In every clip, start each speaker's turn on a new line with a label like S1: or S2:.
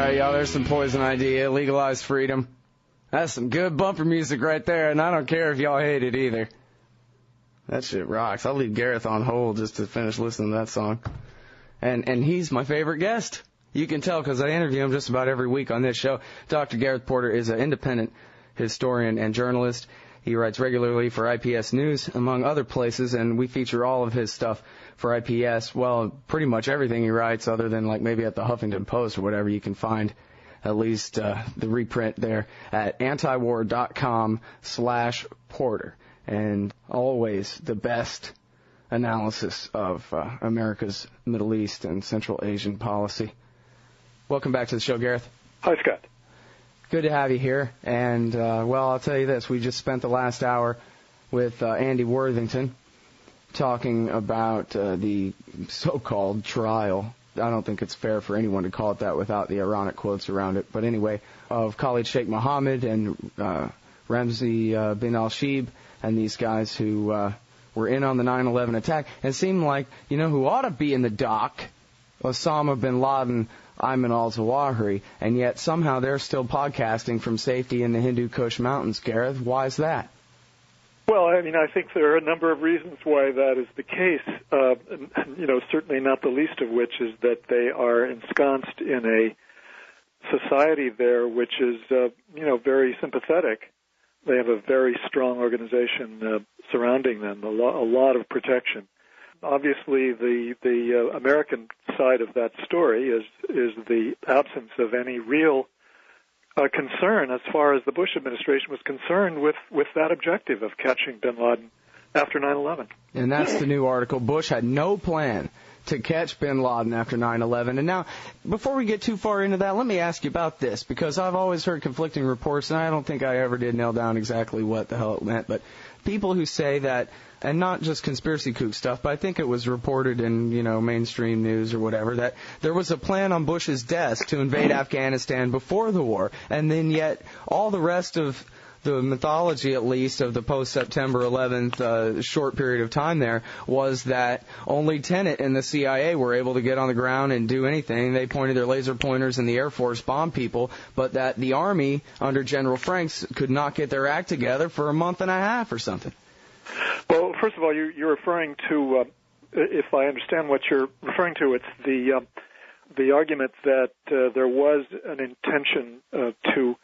S1: right, y'all, there's some Poison Idea, Legalize Freedom. That's some good bumper music right there, and I don't care if y'all hate it either. That shit rocks. I'll leave Gareth on hold just to finish listening to that song. And he's my favorite guest. You can tell because I interview him just about every week on this show. Dr. Gareth Porter is an independent historian and journalist. He writes regularly for IPS News, among other places, and we feature all of his stuff for IPS. Well, pretty much everything he writes, other than like maybe at the Huffington Post or whatever. You can find at least the reprint there at antiwar.com/Porter. And always the best analysis of America's Middle East and Central Asian policy. Welcome back to the show, Gareth.
S2: Hi, Scott.
S1: Good to have you here. And, well, I'll tell you this. We just spent the last hour with Andy Worthington talking about the so-called trial. I don't think it's fair for anyone to call it that without the ironic quotes around it. But anyway, of Khalid Sheikh Mohammed and Ramzi bin al-Shibh and these guys who were in on the 9/11 attack. And it seemed like, you know, who ought to be in the dock? Osama bin Laden, Ayman al-Zawahiri, and yet somehow they're still podcasting from safety in the Hindu Kush Mountains. Gareth, why is that?
S2: Well, I mean, I think there are a number of reasons why that is the case, certainly not the least of which is that they are ensconced in a society there which is, very sympathetic. They have a very strong organization surrounding them, a lot of protection. Obviously, the American side of that story is the absence of any real concern as far as the Bush administration was concerned with that objective of catching bin Laden after 9/11.
S1: And that's the new article. Bush had no plan to catch bin Laden after 9/11. And now, before we get too far into that, let me ask you about this, because I've always heard conflicting reports, and I don't think I ever did nail down exactly what the hell it meant, but people who say that, and not just conspiracy kook stuff, but I think it was reported in, mainstream news or whatever, that there was a plan on Bush's desk to invade Afghanistan before the war, and then yet all the rest of the mythology, at least, of the post-September 11th short period of time there was that only Tenet and the CIA were able to get on the ground and do anything. They pointed their laser pointers and the Air Force bombed people, but that the Army, under General Franks, could not get their act together for a month and a half or something.
S2: Well, first of all, you're referring to, if I understand what you're referring to, it's the argument that there was an intention to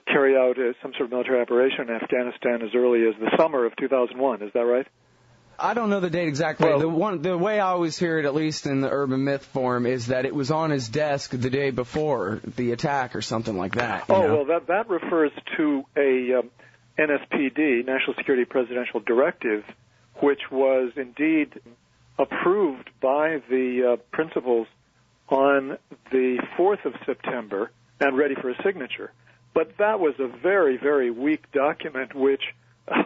S2: carry out some sort of military operation in Afghanistan as early as the summer of 2001. Is that right?
S1: I don't know the date exactly. Well, the way I always hear it, at least in the urban myth form, is that it was on his desk the day before the attack or something like that.
S2: Well, that refers to a NSPD, National Security Presidential Directive, which was indeed approved by the principals on the 4th of September and ready for a signature. But that was a very, very weak document, which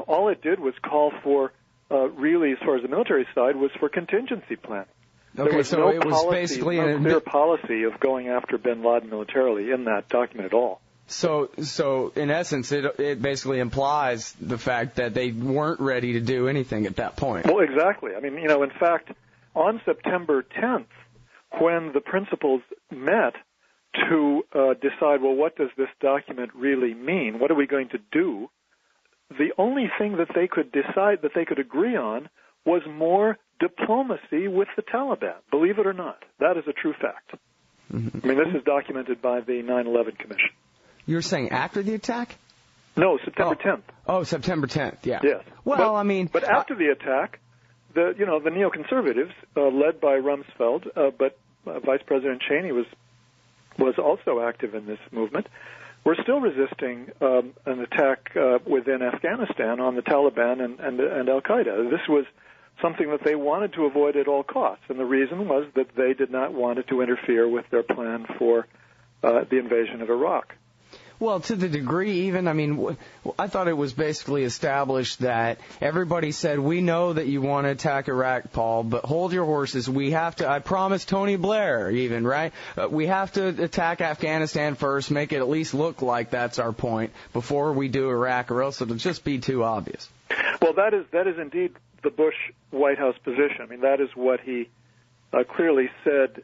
S2: all it did was call for, really, as far as the military side, was for contingency planning.
S1: Okay,
S2: there was
S1: so
S2: no
S1: it was
S2: policy,
S1: basically
S2: no clear policy of going after bin Laden militarily in that document at all.
S1: So in essence, it basically implies the fact that they weren't ready to do anything at that point.
S2: Well, exactly. I mean, in fact, on September 10th, when the principals met to decide, well, what does this document really mean? What are we going to do? The only thing that they could decide, that they could agree on, was more diplomacy with the Taliban. Believe it or not, that is a true fact. Mm-hmm. I mean, this is documented by the 9/11 Commission.
S1: You're saying after the attack?
S2: No, September 10th.
S1: Oh, September 10th, yeah.
S2: Yes.
S1: Well,
S2: But after the attack, the neoconservatives, led by Rumsfeld, but Vice President Cheney was also active in this movement, were still resisting an attack within Afghanistan on the Taliban and Al-Qaeda. This was something that they wanted to avoid at all costs, and the reason was that they did not want it to interfere with their plan for the invasion of Iraq.
S1: Well, to the degree even, I thought it was basically established that everybody said, we know that you want to attack Iraq, Paul, but hold your horses. We have to, I promised Tony Blair even, right? We have to attack Afghanistan first, make it at least look like that's our point before we do Iraq, or else it'll just be too obvious.
S2: Well, that is indeed the Bush White House position. I mean, that is what he clearly said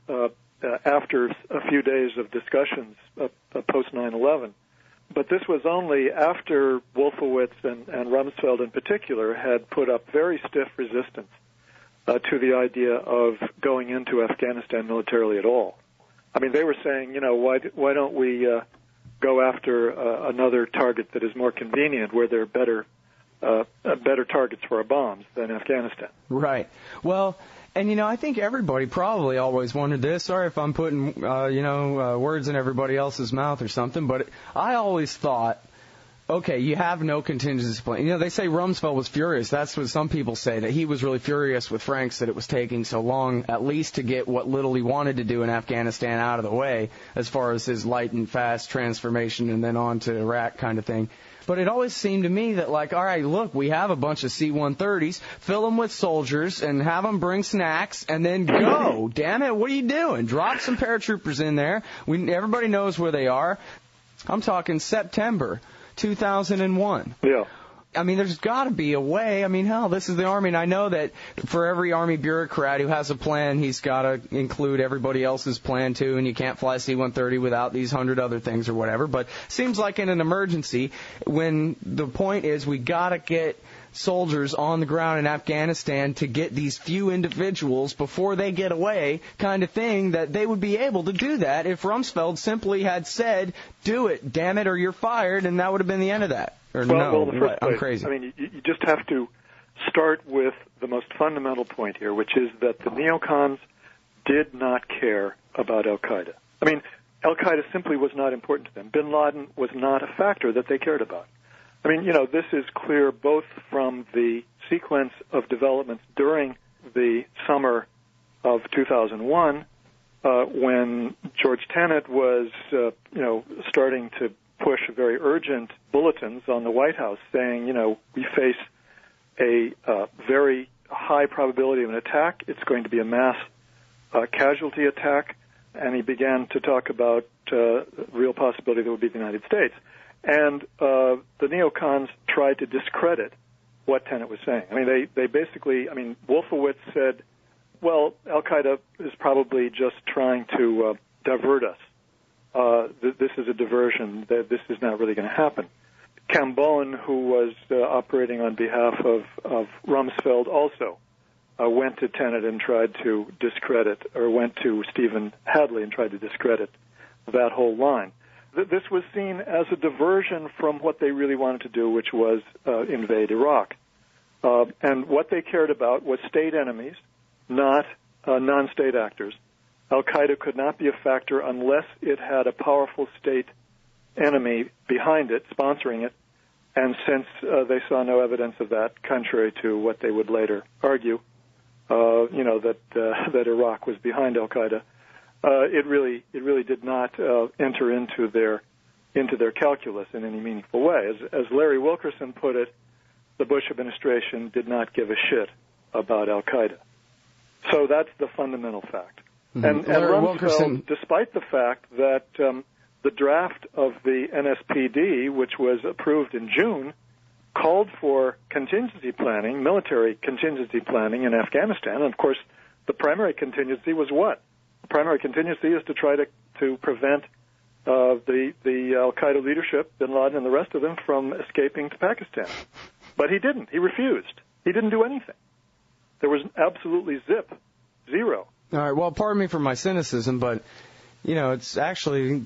S2: after a few days of discussions post 9/11. But this was only after Wolfowitz and Rumsfeld in particular had put up very stiff resistance to the idea of going into Afghanistan militarily at all. I mean, they were saying, why don't we go after another target that is more convenient, where there are better targets for our bombs than Afghanistan.
S1: Right. Well, and, I think everybody probably always wondered this. Sorry if I'm putting, words in everybody else's mouth or something, but I always thought, okay, you have no contingency plan. They say Rumsfeld was furious. That's what some people say, that he was really furious with Franks that it was taking so long, at least to get what little he wanted to do in Afghanistan out of the way, as far as his light and fast transformation and then on to Iraq kind of thing. But it always seemed to me that, all right, look, we have a bunch of C-130s, fill them with soldiers and have them bring snacks and then go. Damn it, what are you doing? Drop some paratroopers in there. Everybody knows where they are. I'm talking September 2001.
S2: Yeah.
S1: I mean, there's got to be a way. I mean, hell, this is the Army, and I know that for every Army bureaucrat who has a plan, he's got to include everybody else's plan, too, and you can't fly C-130 without these 100 other things or whatever. But it seems like in an emergency, when the point is we got to get soldiers on the ground in Afghanistan to get these few individuals before they get away kind of thing, that they would be able to do that if Rumsfeld simply had said, do it, damn it, or you're fired, and that would have been the end of that. Or
S2: well, the first place,
S1: I'm crazy.
S2: I mean, you just have to start with the most fundamental point here, which is that the neocons did not care about al-Qaeda. I mean, al-Qaeda simply was not important to them. Bin Laden was not a factor that they cared about. I mean, this is clear both from the sequence of developments during the summer of 2001, when George Tenet was, starting to push very urgent bulletins on the White House saying, we face a very high probability of an attack. It's going to be a mass casualty attack. And he began to talk about real possibility that would be the United States. And the neocons tried to discredit what Tenet was saying. I mean, they basically, Wolfowitz said, well, al-Qaeda is probably just trying to divert us. This is a diversion. This is not really going to happen. Cambone, who was operating on behalf of Rumsfeld, also went to Tenet and tried to discredit, or went to Stephen Hadley and tried to discredit that whole line. This was seen as a diversion from what they really wanted to do, which was invade Iraq. And what they cared about was state enemies, not non-state actors. Al-Qaeda could not be a factor unless it had a powerful state enemy behind it, sponsoring it. And since they saw no evidence of that, contrary to what they would later argue, that Iraq was behind Al-Qaeda, it really did not enter into their calculus in any meaningful way. As Larry Wilkerson put it, the Bush administration did not give a shit about Al-Qaeda. So that's the fundamental fact. Mm-hmm. And Rumsfeld, despite the fact that the draft of the NSPD, which was approved in June, called for contingency planning, military contingency planning in Afghanistan. And of course, the primary contingency was what? The primary contingency is to try to prevent the al-Qaeda leadership, bin Laden and the rest of them, from escaping to Pakistan. But he didn't. He refused. He didn't do anything. There was absolutely zero.
S1: All right, well, pardon me for my cynicism, but, it's actually,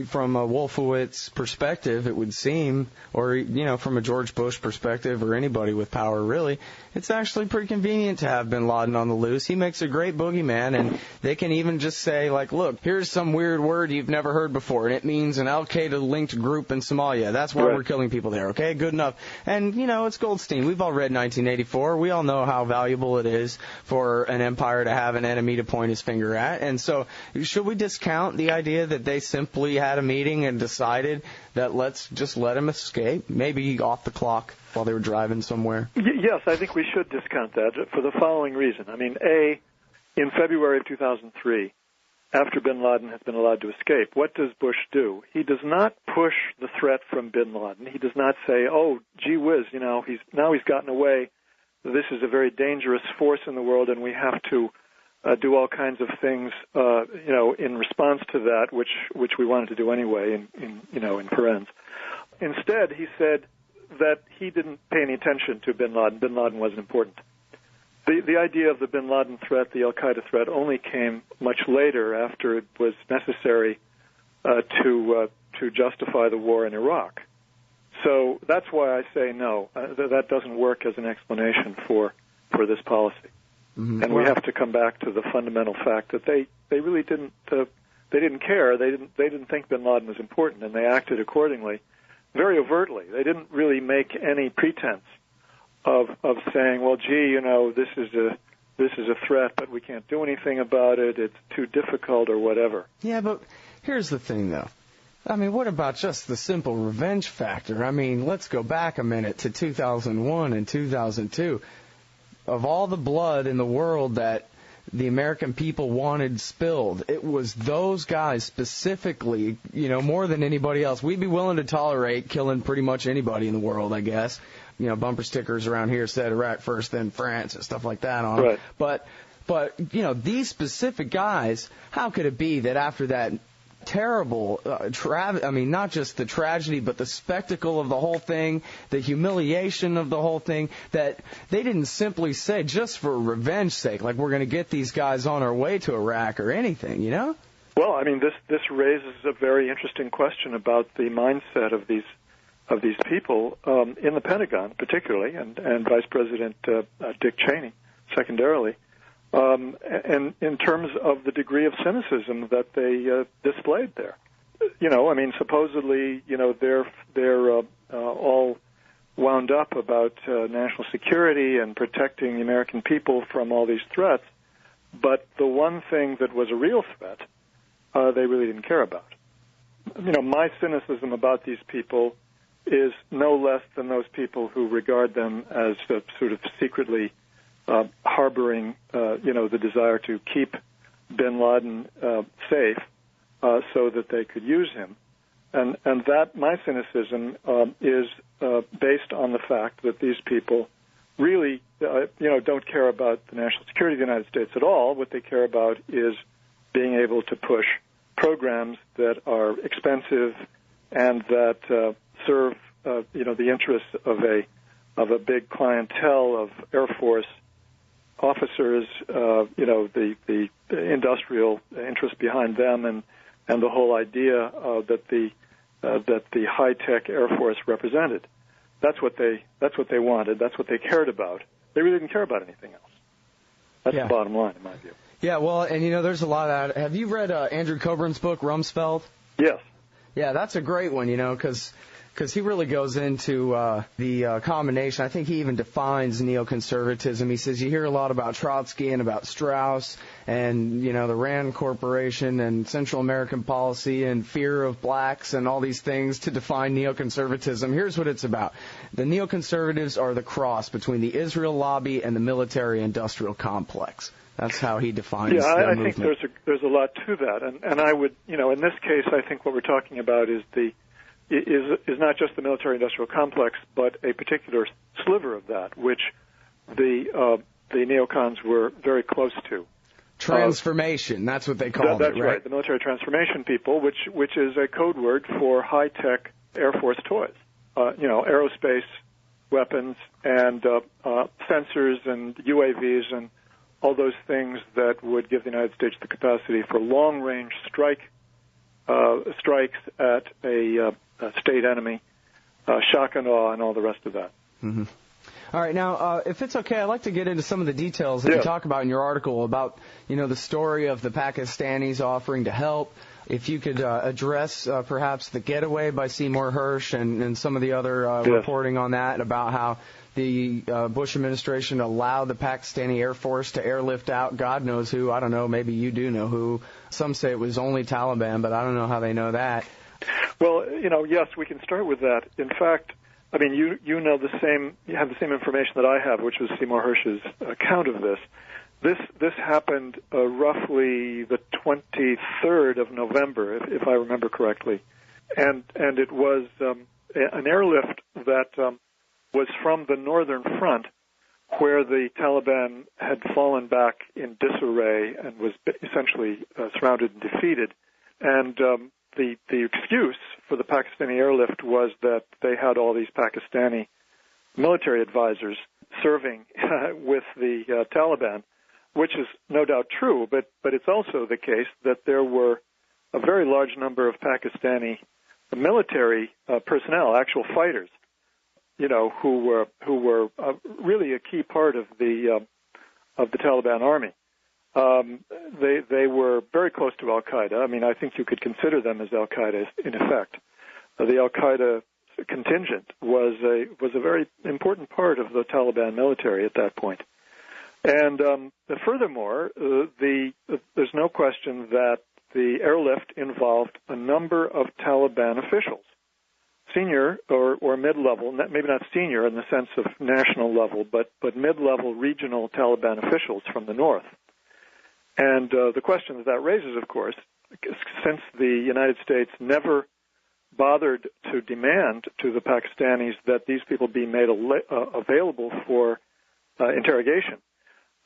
S1: from a Wolfowitz perspective, it would seem, or, from a George Bush perspective, or anybody with power, really, it's actually pretty convenient to have bin Laden on the loose. He makes a great boogeyman, and they can even just say, look, here's some weird word you've never heard before, and it means an al-Qaeda-linked group in Somalia. That's why we're killing people there, okay? Good enough. And, it's Goldstein. We've all read 1984. We all know how valuable it is for an empire to have an enemy to point his finger at. And so should we discount the idea that they simply had a meeting and decided that let's just let him escape, maybe off the clock while they were driving somewhere?
S2: Yes, I think we should discount that for the following reason. In February of 2003, after bin Laden has been allowed to escape, what does Bush do? He does not push the threat from bin Laden. He does not say, oh, gee whiz, he's gotten away. This is a very dangerous force in the world, and we have to do all kinds of things, in response to that, which we wanted to do anyway, in parens. Instead, he said that he didn't pay any attention to bin Laden. Bin Laden wasn't important. The idea of the bin Laden threat, the al-Qaeda threat, only came much later, after it was necessary to justify the war in Iraq. So that's why I say no. That doesn't work as an explanation for this policy. Mm-hmm. And we have to come back to the fundamental fact that they really didn't care. They didn't think bin Laden was important, and they acted accordingly, very overtly. They didn't really make any pretense of saying, well, gee, this is a threat, but we can't do anything about it. It's too difficult or whatever.
S1: Yeah, but here's the thing, though. I mean, what about just the simple revenge factor? I mean, let's go back a minute to 2001 and 2002. Of all the blood in the world that the American people wanted spilled, it was those guys specifically, more than anybody else. We'd be willing to tolerate killing pretty much anybody in the world, I guess. Bumper stickers around here said Iraq first, then France, and stuff like that on them.
S2: Right.
S1: But these specific guys, how could it be that after that terrible, not just the tragedy, but the spectacle of the whole thing, the humiliation of the whole thing, that they didn't simply say, just for revenge sake, like we're going to get these guys on our way to Iraq or anything,
S2: Well, I mean, this raises a very interesting question about the mindset of these people in the Pentagon, particularly, and Vice President Dick Cheney, secondarily. And in terms of the degree of cynicism that they displayed there, supposedly, they're all wound up about national security and protecting the American people from all these threats, but the one thing that was a real threat, they really didn't care about. My cynicism about these people is no less than those people who regard them as sort of secretly harboring, the desire to keep bin Laden safe so that they could use him. And that, my cynicism, is based on the fact that these people really, don't care about the national security of the United States at all. What they care about is being able to push programs that are expensive and that serve, the interests of a big clientele of Air Force officers, the industrial interest behind them, and the whole idea that the high-tech Air Force represented. That's what they wanted. That's what they cared about. They really didn't care about anything else. That's the bottom line, in my view.
S1: Yeah, well, and there's a lot of that. Have you read Andrew Coburn's book, Rumsfeld?
S2: Yes.
S1: Yeah, that's a great one, because he really goes into the combination. I think he even defines neoconservatism. He says you hear a lot about Trotsky and about Strauss and, the Rand Corporation and Central American policy and fear of blacks and all these things to define neoconservatism. Here's what it's about. The neoconservatives are the cross between the Israel lobby and the military-industrial complex. That's how he defines the movement.
S2: I think there's a lot to that. And I would, in this case, I think what we're talking about is is not just the military-industrial complex, but a particular sliver of that, which the neocons were very close to.
S1: Transformation, that's what they called it, right?
S2: That's right, the military transformation people, which is a code word for high-tech Air Force toys. Aerospace weapons and sensors and UAVs and all those things that would give the United States the capacity for long-range strikes at a state enemy, shock and awe, and all the rest of that.
S1: Mm-hmm. All right, now, if it's okay, I'd like to get into some of the details that you talk about in your article about, the story of the Pakistanis offering to help. If you could address perhaps the Getaway by Seymour Hersh and some of the other reporting on that, about how the Bush administration allowed the Pakistani Air Force to airlift out God knows who. I don't know, maybe you do know who. Some say it was only Taliban, but I don't know how they know that.
S2: Well, yes, we can start with that. In fact, I mean, you have the same information that I have, which was Seymour Hersh's account of this. This happened roughly the 23rd of November, if I remember correctly, and it was an airlift that was from the northern front where the Taliban had fallen back in disarray and was essentially surrounded and defeated. And the excuse for the Pakistani airlift was that they had all these Pakistani military advisors serving with the Taliban, which is no doubt true, but it's also the case that there were a very large number of Pakistani military personnel, actual fighters, who were really a key part of the Taliban army. They were very close to Al Qaeda. I mean, I think you could consider them as Al Qaeda in effect. The Al Qaeda contingent was a very important part of the Taliban military at that point. And furthermore, there's no question that the airlift involved a number of Taliban officials, senior or mid-level, maybe not senior in the sense of national level, but mid-level regional Taliban officials from the north. And the question that raises, of course, since the United States never bothered to demand to the Pakistanis that these people be made available for interrogation,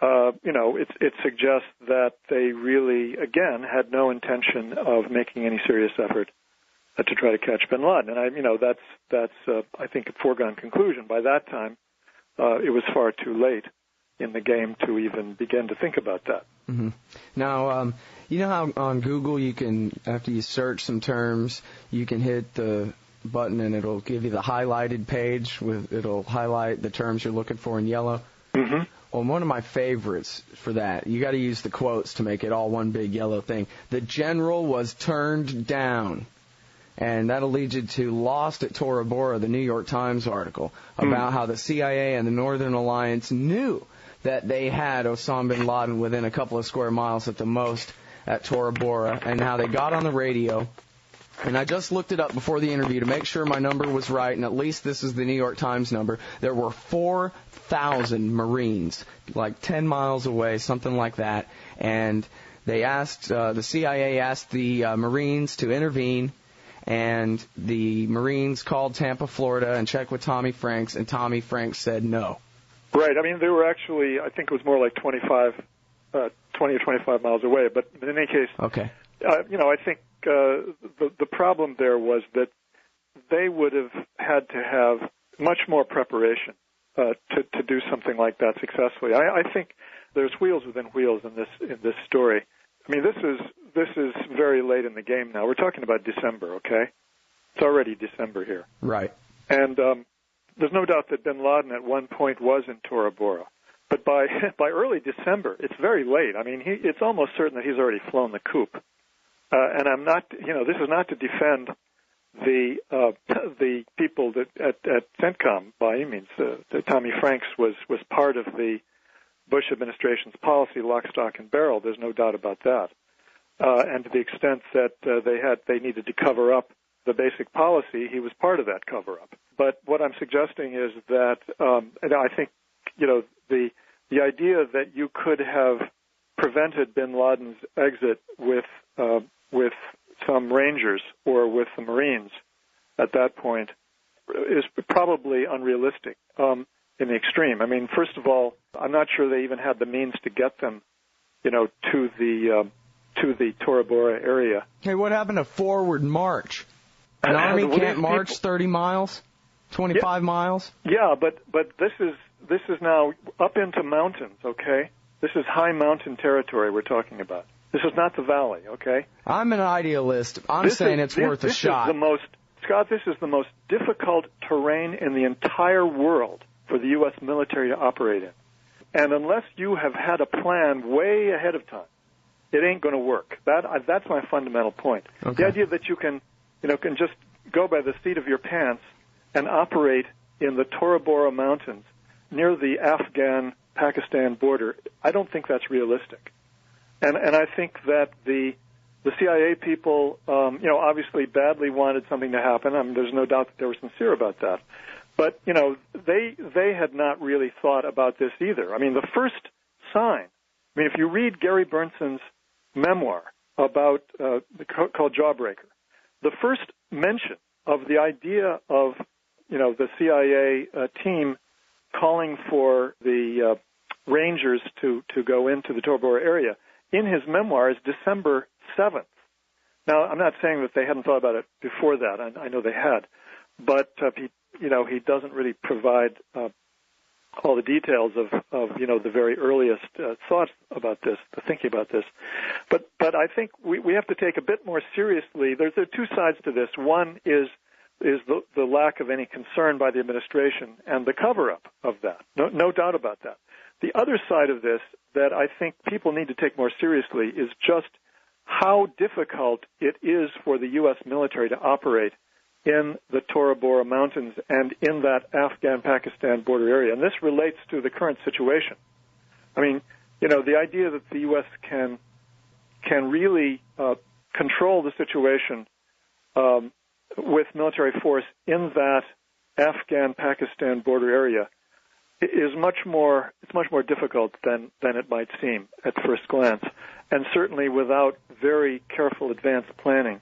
S2: it suggests that they really, again, had no intention of making any serious effort to try to catch bin Laden. And that's I think a foregone conclusion. By that time, it was far too late in the game to even begin to think about that.
S1: Mm-hmm. Now, you know how on Google you can, after you search some terms, you can hit the button and it'll give you the highlighted page it'll highlight the terms you're looking for in yellow.
S2: Mm-hmm.
S1: Well, one of my favorites for that, you got to use the quotes to make it all one big yellow thing. The general was turned down. And that'll lead you to Lost at Tora Bora, the New York Times article, about how the CIA and the Northern Alliance knew that they had Osama bin Laden within a couple of square miles at the most at Tora Bora, and how they got on the radio. And I just looked it up before the interview to make sure my number was right, and at least this is the New York Times number. There were 4,000 Marines, like 10 miles away, something like that. And they asked, the CIA asked the Marines to intervene, and the Marines called Tampa, Florida, and checked with Tommy Franks, and Tommy Franks said no.
S2: Right. I mean, they were actually, I think it was more like 20 or 25 miles away. But in any case,
S1: okay.
S2: I think the problem there was that they would have had to have much more preparation to do something like that successfully. I think there's wheels within wheels in this story. I mean, this is very late in the game now. We're talking about December, okay? It's already December here.
S1: Right.
S2: And there's no doubt that bin Laden at one point was in Tora Bora. But by early December, it's very late. I mean, it's almost certain that he's already flown the coop. And I'm not, this is not to defend the people that at CENTCOM by any means. Tommy Franks was part of the Bush administration's policy, lock, stock, and barrel. There's no doubt about that. And to the extent that they needed to cover up the basic policy, he was part of that cover-up. But what I'm suggesting is that and I think, the idea that you could have prevented bin Laden's exit with some Rangers or with the Marines at that point is probably unrealistic in the extreme. I mean, first of all, I'm not sure they even had the means to get them, to the Tora Bora area.
S1: Hey, what happened to forward march? An army can't march 30 miles, 25 miles?
S2: Yeah, but this is now up into mountains, okay? This is high mountain territory we're talking about. This is not the valley, okay?
S1: I'm an idealist. I'm saying it's worth a shot.
S2: Scott, this is the most difficult terrain in the entire world for the U.S. military to operate in. And unless you have had a plan way ahead of time, it ain't going to work. That's my fundamental point. Okay. The idea that you can just go by the seat of your pants and operate in the Tora Bora Mountains near the Afghan-Pakistan border, I don't think that's realistic. And I think that the CIA people, obviously badly wanted something to happen. I mean, there's no doubt that they were sincere about that. But, they had not really thought about this either. I mean, the first sign, if you read Gary Bernson's memoir about called Jawbreaker, the first mention of the idea of, the CIA team calling for the Rangers to go into the Tora Bora area in his memoirs December 7th. Now, I'm not saying that they hadn't thought about it before that. I know they had. But, he doesn't really provide all the details of the very earliest thoughts about this, the thinking about this. But I think we have to take a bit more seriously. There are two sides to this. One is the lack of any concern by the administration and the cover-up of that. No doubt about that. The other side of this that I think people need to take more seriously is just how difficult it is for the U.S. military to operate in the Tora Bora Mountains and in that Afghan-Pakistan border area. And this relates to the current situation. I mean, the idea that the U.S. can really control the situation with military force in that Afghan-Pakistan border area is much more difficult than it might seem at first glance, and certainly without very careful advanced planning,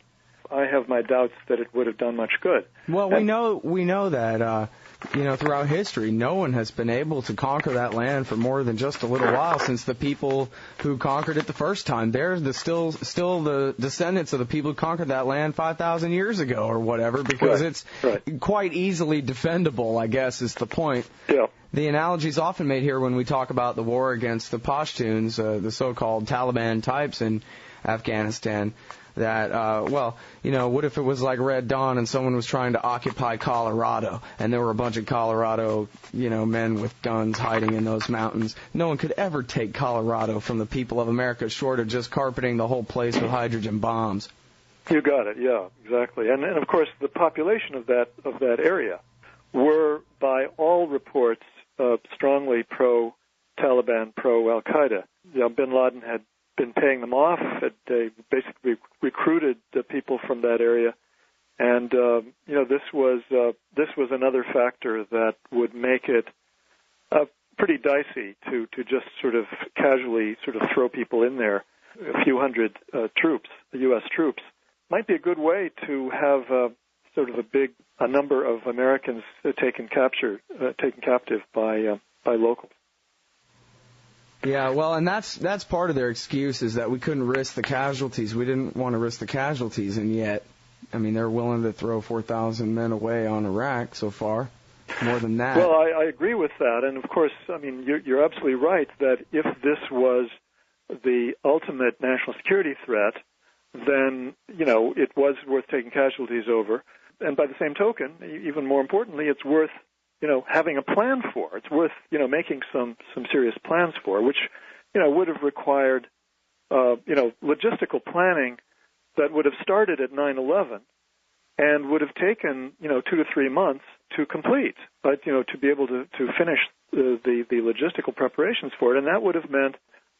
S2: I have my doubts that it would have done much good.
S1: Well, we know that throughout history, no one has been able to conquer that land for more than just a little while since the people who conquered it the first time. They're still the descendants of the people who conquered that land 5,000 years ago or whatever, because it's quite easily defendable, I guess, is the point.
S2: Yeah.
S1: The analogy is often made here when we talk about the war against the Pashtuns, the so-called Taliban types in Afghanistan, that, what if it was like Red Dawn and someone was trying to occupy Colorado and there were a bunch of Colorado, men with guns hiding in those mountains? No one could ever take Colorado from the people of America short of just carpeting the whole place with hydrogen bombs.
S2: You got it, yeah, exactly. And of course, the population of that area were, by all reports, strongly pro-Taliban, pro-Al-Qaeda. Bin Laden had been paying them off. They basically recruited the people from that area, and this was another factor that would make it pretty dicey to just sort of casually sort of throw people in there. A few hundred troops, U.S. troops, might be a good way to have sort of a number of Americans taken captive by locals.
S1: Yeah, well, and that's part of their excuse is that we couldn't risk the casualties. We didn't want to risk the casualties, and yet, they're willing to throw 4,000 men away on Iraq so far, more than that.
S2: Well, I agree with that, and of course, you're absolutely right that if this was the ultimate national security threat, then, it was worth taking casualties over. And by the same token, even more importantly, it's worth having a plan for. It's worth, making some serious plans for, which, would have required, logistical planning that would have started at 9/11 and would have taken, 2 to 3 months to complete, but, to be able to finish the logistical preparations for it. And that would have meant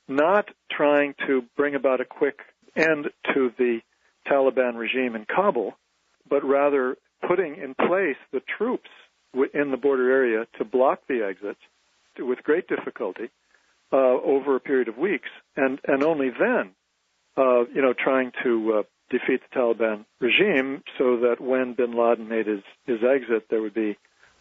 S2: not trying to bring about a quick end to the Taliban regime in Kabul, but rather putting in place the troops in the border area to block the exits with great difficulty over a period of weeks, and only then, trying to defeat the Taliban regime so that when bin Laden made his exit, there would be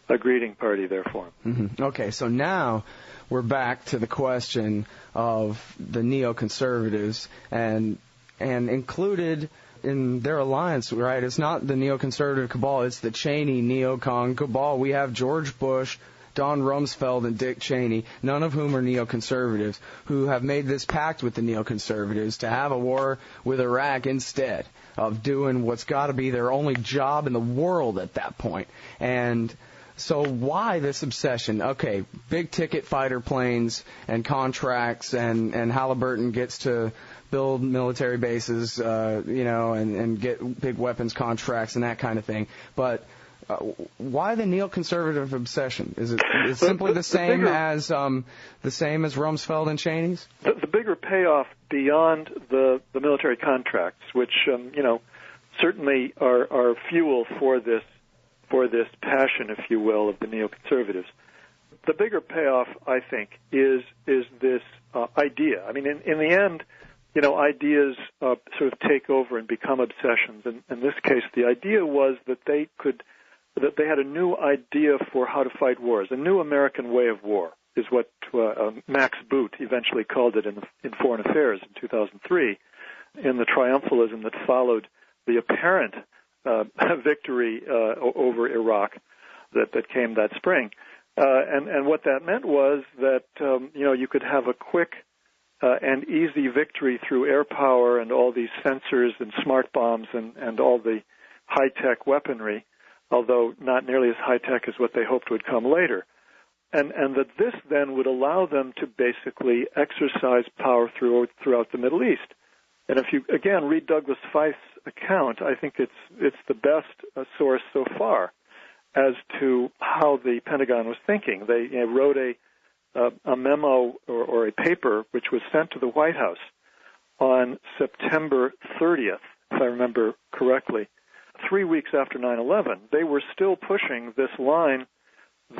S2: a greeting party there for him.
S1: Mm-hmm. Okay, so now we're back to the question of the neoconservatives and included in their alliance, right? It's not the neoconservative cabal, it's the Cheney neocon cabal. We have George Bush, Don Rumsfeld, and Dick Cheney, none of whom are neoconservatives, who have made this pact with the neoconservatives to have a war with Iraq instead of doing what's got to be their only job in the world at that point. And so why this obsession? Okay, big-ticket fighter planes and contracts, and Halliburton gets to build military bases, and get big weapons contracts and that kind of thing. But why the neoconservative obsession? Is it simply the same as Rumsfeld and Cheney's?
S2: The bigger payoff beyond the military contracts, which certainly are fuel for this passion, if you will, of the neoconservatives. The bigger payoff, I think, is this idea. In the end, ideas sort of take over and become obsessions. And in this case, the idea was that they could that they had a new idea for how to fight wars, a new American way of war, is what Max Boot eventually called it in Foreign Affairs in 2003, in the triumphalism that followed the apparent victory over Iraq that came that spring. And what that meant was that you could have a quick and easy victory through air power and all these sensors and smart bombs and all the high-tech weaponry, although not nearly as high-tech as what they hoped would come later. And that this then would allow them to basically exercise power throughout the Middle East. And if you, again, read Douglas Fife's account, I think it's the best source so far as to how the Pentagon was thinking. They wrote a memo or a paper which was sent to the White House on September 30th, if I remember correctly, 3 weeks after 9/11. They were still pushing this line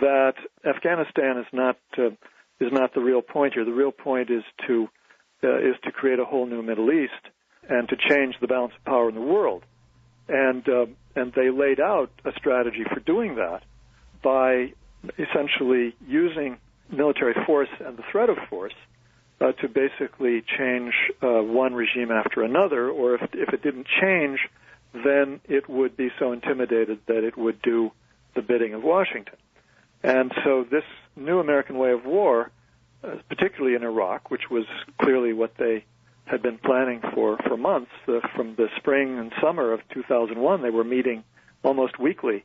S2: that Afghanistan is not the real point here. The real point is to create a whole new Middle East and to change the balance of power in the world. And they laid out a strategy for doing that by essentially using military force and the threat of force to basically change one regime after another, or if it didn't change, then it would be so intimidated that it would do the bidding of Washington. And so this new American way of war, particularly in Iraq, which was clearly what they had been planning for months, from the spring and summer of 2001, they were meeting almost weekly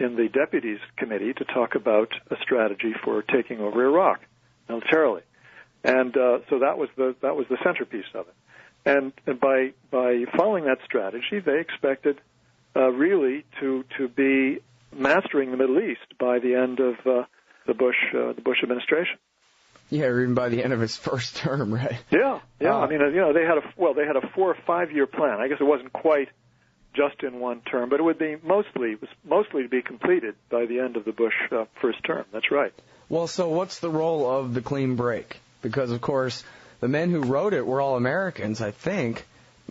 S2: in the Deputies Committee to talk about a strategy for taking over Iraq militarily. And so that was the centerpiece of it. And by following that strategy, they expected really to be mastering the Middle East by the end of the Bush administration.
S1: Yeah, or even by the end of his first term, right?
S2: Yeah. I mean, they had a 4 or 5 year plan. I guess it wasn't quite just in one term, but it would be mostly to be completed by the end of the Bush first term. That's right.
S1: Well, so what's the role of the clean break? Because of course, the men who wrote it were all Americans, I think.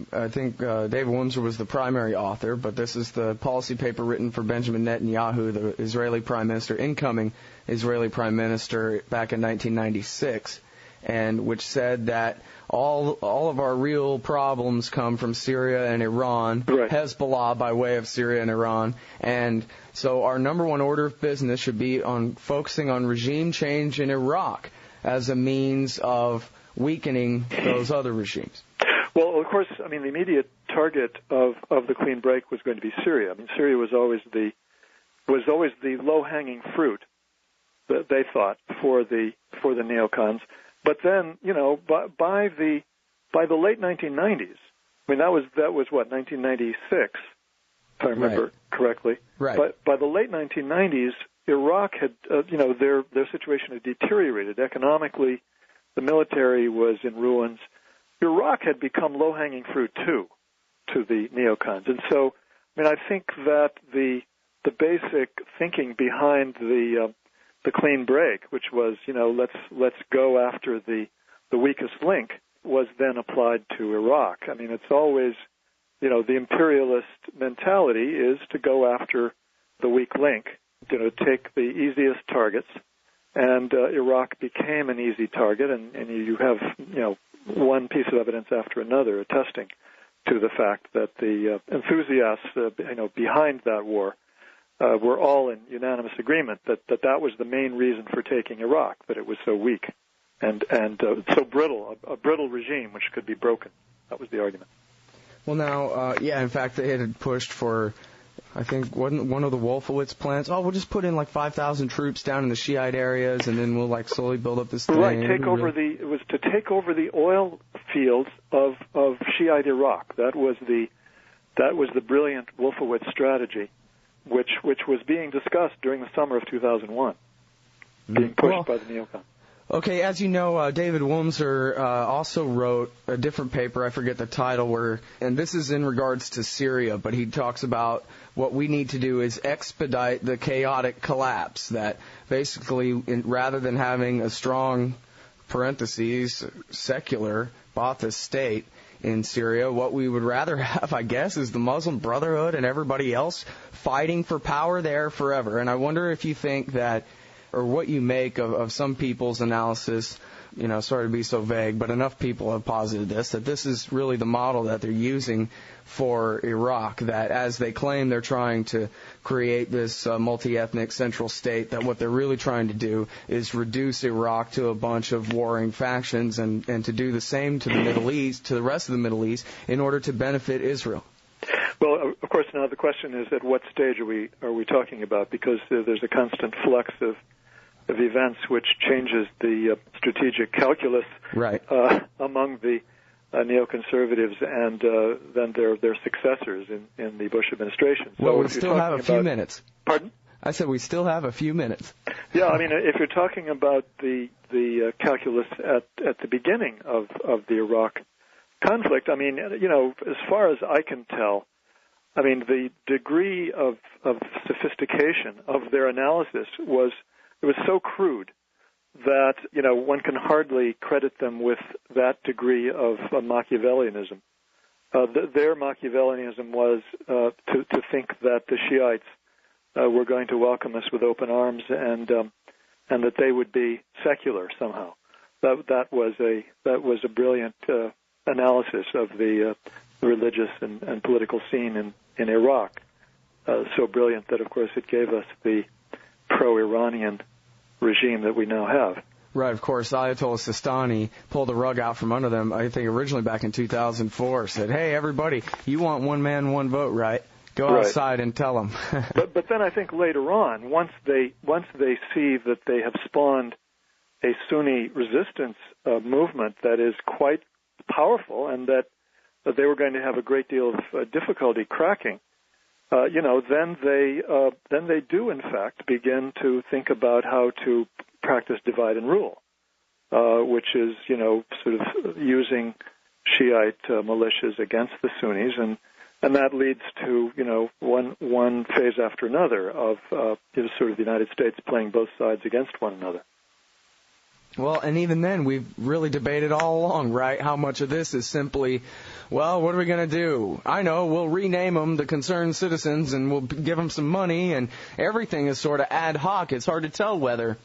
S1: David Wimser was the primary author, but this is the policy paper written for Benjamin Netanyahu, the Israeli Prime Minister, incoming Israeli Prime Minister back in 1996, and which said that all of our real problems come from Syria and Iran,
S2: right.
S1: Hezbollah by way of Syria and Iran, and so our number one order of business should be on focusing on regime change in Iraq as a means of weakening those other regimes.
S2: Well, of course, I mean, the immediate target of the clean break was going to be Syria. I mean, Syria was always the low-hanging fruit that they thought for the neocons. But then, by the late 1990s, I mean, that was what, 1996, if I remember correctly.
S1: Right.
S2: But by the late 1990s, Iraq had, their situation had deteriorated economically. The military was in ruins. Iraq had become low-hanging fruit, too, to the neocons. And so, I mean, I think that the basic thinking behind the clean break, which was, let's go after the weakest link, was then applied to Iraq. I mean, it's always, the imperialist mentality is to go after the weak link, take the easiest targets, and Iraq became an easy target, and you have, one piece of evidence after another attesting to the fact that the enthusiasts, behind that war were all in unanimous agreement that was the main reason for taking Iraq, that it was so weak and so brittle, a brittle regime which could be broken. That was the argument.
S1: Well, now, in fact, they had pushed for, I think, wasn't one of the Wolfowitz plans? Oh, we'll just put in like 5,000 troops down in the Shiite areas, and then we'll like slowly build up this thing.
S2: Right, it was to take over the oil fields of Shiite Iraq. That was the brilliant Wolfowitz strategy, which was being discussed during the summer of 2001, being pushed by the neocons.
S1: Okay, as you know, David Wimser also wrote a different paper, I forget the title, and this is in regards to Syria, but he talks about what we need to do is expedite the chaotic collapse, that basically, rather than having a strong, parentheses, secular Ba'athist state, in Syria. What we would rather have, I guess, is the Muslim Brotherhood and everybody else fighting for power there forever. And I wonder if you think that, or what you make of some people's analysis, sorry to be so vague, but enough people have posited this, that this is really the model that they're using for Iraq, that as they claim they're trying to create this multi-ethnic central state, that what they're really trying to do is reduce Iraq to a bunch of warring factions and to do the same to the Middle East, to the rest of the Middle East, in order to benefit Israel.
S2: Well, of course, now the question is, at what stage are we talking about? Because there's a constant flux of events which changes the strategic calculus among the neoconservatives and then their successors in the Bush administration.
S1: So we still have a few minutes.
S2: Pardon?
S1: I said we still have a few minutes.
S2: Yeah, I mean, if you're talking about the calculus at the beginning of the Iraq conflict, I mean, as far as I can tell, I mean, the degree of sophistication of their analysis was so crude that, one can hardly credit them with that degree of Machiavellianism. Their Machiavellianism was to think that the Shiites were going to welcome us with open arms and that they would be secular somehow. That was a brilliant analysis of the religious and political scene in Iraq. So brilliant that, of course, it gave us the pro-Iranian regime that we now have.
S1: Right, of course, Ayatollah Sistani pulled the rug out from under them, I think originally back in 2004, said, hey, everybody, you want one man, one vote, right? Go outside and tell them.
S2: but then I think later on, once they see that they have spawned a Sunni resistance movement that is quite powerful and that they were going to have a great deal of difficulty cracking, then they do, in fact, begin to think about how to practice divide and rule, which is, sort of using Shiite militias against the Sunnis, and that leads to, one phase after another of sort of the United States playing both sides against one another.
S1: Well, and even then, we've really debated all along, right, how much of this is simply, well, what are we going to do? I know, we'll rename them the concerned citizens and we'll give them some money, and everything is sort of ad hoc. It's hard to tell whether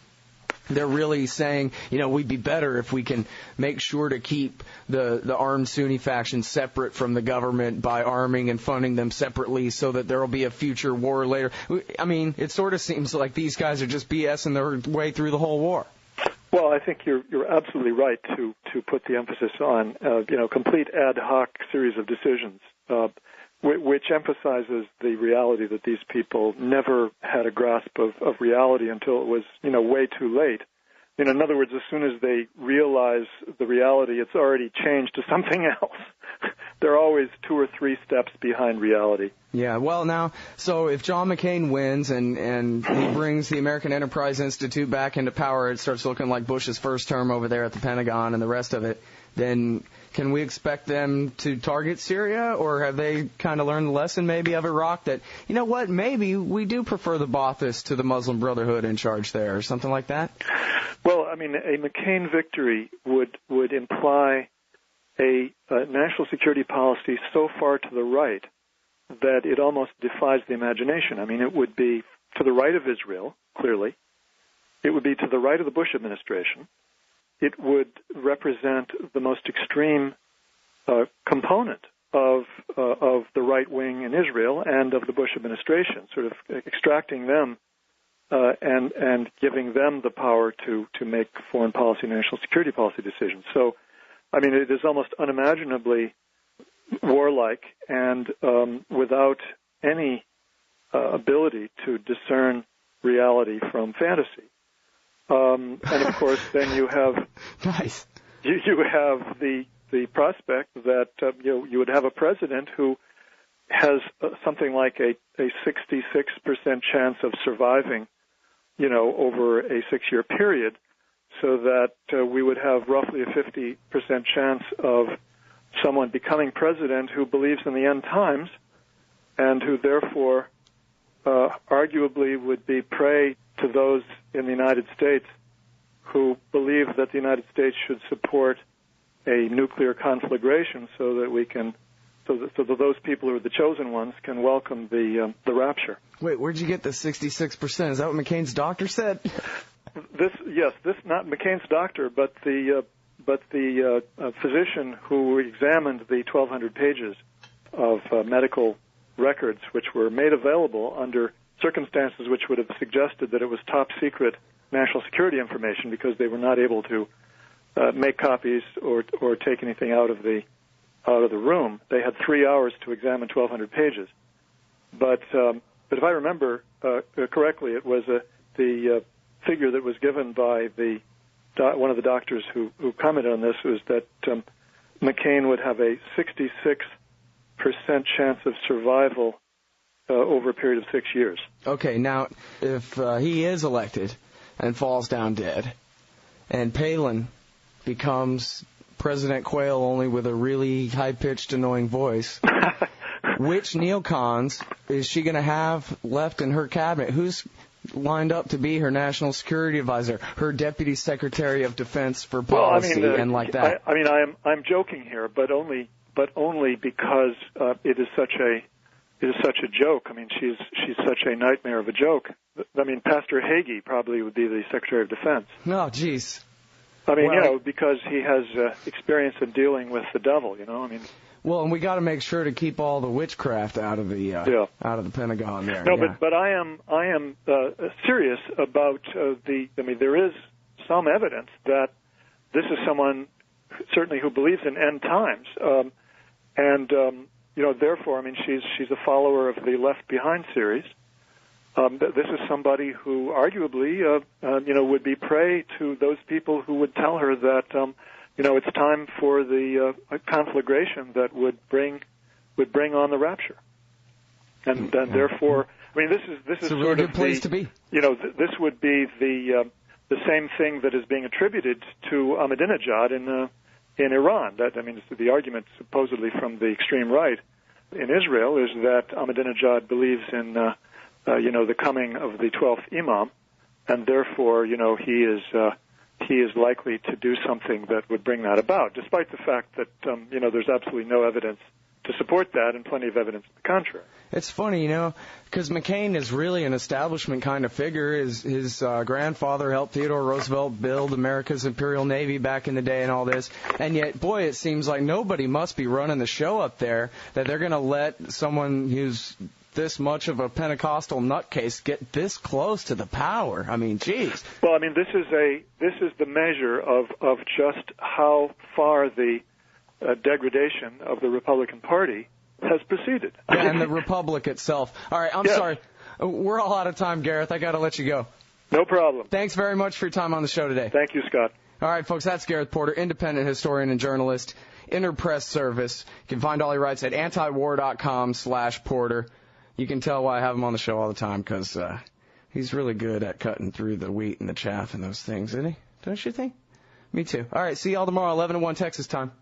S1: they're really saying, we'd be better if we can make sure to keep the armed Sunni faction separate from the government by arming and funding them separately so that there will be a future war later. I mean, it sort of seems like these guys are just BSing their way through the whole war.
S2: Well, I think you're absolutely right to put the emphasis on complete ad hoc series of decisions, which emphasizes the reality that these people never had a grasp of reality until it was way too late. In other words, as soon as they realize the reality, it's already changed to something else. They're always 2 or 3 steps behind reality.
S1: Yeah, well, now, so if John McCain wins and he brings the American Enterprise Institute back into power, it starts looking like Bush's first term over there at the Pentagon and the rest of it, then can we expect them to target Syria, or have they kind of learned the lesson maybe of Iraq that, maybe we do prefer the Baathists to the Muslim Brotherhood in charge there, or something like that?
S2: Well, I mean, a McCain victory would imply a national security policy so far to the right that it almost defies the imagination. I mean, it would be to the right of Israel, clearly. It would be to the right of the Bush administration. It would represent the most extreme component of the right wing in Israel and of the Bush administration, sort of extracting them and giving them the power to make foreign policy and national security policy decisions. So, I mean, it is almost unimaginably warlike and without any ability to discern reality from fantasy. And of course, then you have
S1: nice.
S2: You have the prospect that you would have a president who has something like a 66% chance of surviving, over a 6-year period, so that we would have roughly a 50% chance of someone becoming president who believes in the end times and who therefore arguably would be prey to those in the United States who believe that the United States should support a nuclear conflagration so that we can, so that those people who are the chosen ones can welcome the rapture.
S1: Wait, where'd you get the 66%? Is that what McCain's doctor said?
S2: This not McCain's doctor, but the physician who examined the 1,200 pages of medical records, which were made available under circumstances which would have suggested that it was top secret national security information because they were not able to make copies or take anything out of the room. They had 3 hours to examine 1,200 pages. But if I remember correctly, it was the figure that was given by one of the doctors who commented on this was that McCain would have a 66% chance of survival over a period of 6 years.
S1: Okay, now, if he is elected and falls down dead, and Palin becomes President Quayle only with a really high-pitched, annoying voice, which neocons is she going to have left in her cabinet? Who's lined up to be her national security advisor, her deputy secretary of defense for policy, and like that?
S2: I'm joking here, but only because it is such a joke. I mean, she's such a nightmare of a joke. I mean, Pastor Hagee probably would be the Secretary of Defense.
S1: No, jeez.
S2: I mean, because he has experience in dealing with the devil. Well,
S1: and we got to make sure to keep all the witchcraft out of the Pentagon there.
S2: No,
S1: yeah.
S2: but I am serious about there is some evidence that this is someone certainly who believes in end times, therefore, she's a follower of the Left Behind series. This is somebody who arguably, would be prey to those people who would tell her that, it's time for the conflagration that would bring on the rapture, and therefore, this is
S1: a really good place to be.
S2: This would be the same thing that is being attributed to Ahmadinejad in Iran. The argument supposedly from the extreme right in Israel is that Ahmadinejad believes in the coming of the 12th Imam, and therefore, he is likely to do something that would bring that about, despite the fact that, there's absolutely no evidence to support that and plenty of evidence to the contrary.
S1: It's funny, because McCain is really an establishment kind of figure. His grandfather helped Theodore Roosevelt build America's Imperial Navy back in the day and all this. And yet, boy, it seems like nobody must be running the show up there that they're going to let someone who's this much of a Pentecostal nutcase get this close to the power. I mean, geez.
S2: Well, this is the measure of just how far the degradation of the Republican Party has proceeded.
S1: Yeah, and the Republic itself. All right, I'm sorry. We're all out of time, Gareth. I got to let you go.
S2: No problem.
S1: Thanks very much for your time on the show today.
S2: Thank you, Scott.
S1: All right, folks, that's Gareth Porter, independent historian and journalist, Interpress Service. You can find all he writes at antiwar.com/Porter. You can tell why I have him on the show all the time, because he's really good at cutting through the wheat and the chaff and those things, isn't he? Don't you think? Me too. All right, see y'all tomorrow, 11 to 1 Texas time.